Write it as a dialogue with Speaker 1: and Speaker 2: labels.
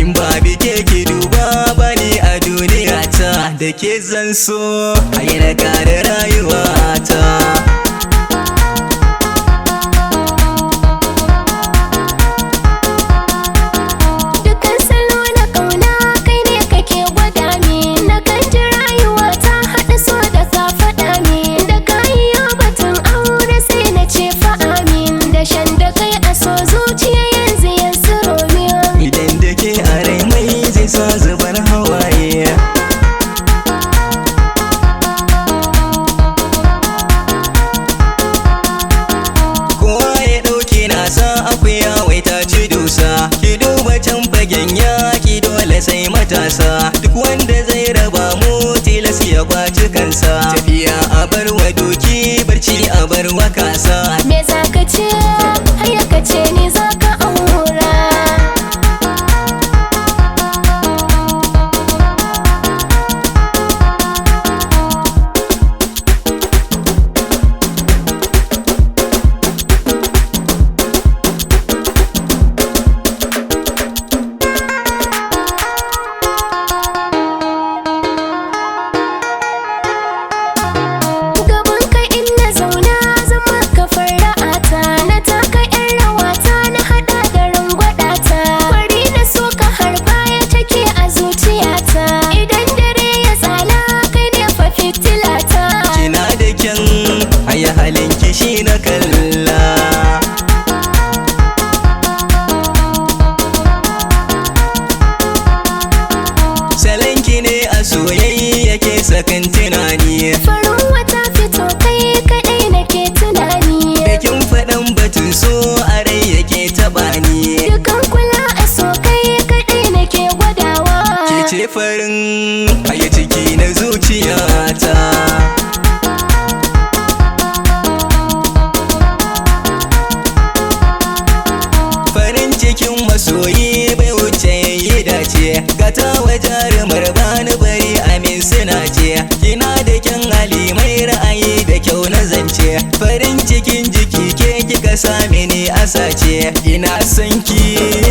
Speaker 1: in ba bike ki duba bani a duniya ta da ke zan so a yi na kare rayuwa ta.
Speaker 2: sa zubar hawaye
Speaker 1: kowa ya ɗauke na sa akuya wai ta ci dusa. Ki duba can fagen yaki dole sai matasa, duk wanda zai raba mu tilas ya kwaci kansa. Tafiya a bar wa doki, barci a bar wa kasa.
Speaker 2: Me za ka ce haya ka ce ni za ka aura.
Speaker 1: Aya halin kishi na kalla, salanki ne a soyayya ke sakan tunani.
Speaker 2: Farin wata fito kai kadai nake tunani,
Speaker 1: da kin faɗan batun so a rai yake taɓa ni.
Speaker 2: dukan kula a so kai kadai nake gwadawa.
Speaker 1: Ke ce farin aya ciki na zuciyata. Cikin masoyi bai wuce yayi dace, gata wa jarumar bani bari amin suna ce. Kina da kyan hali mai ra'ayi da kyau na zance, farin cikin jiki ke kika sami ni a sace. Ina son ki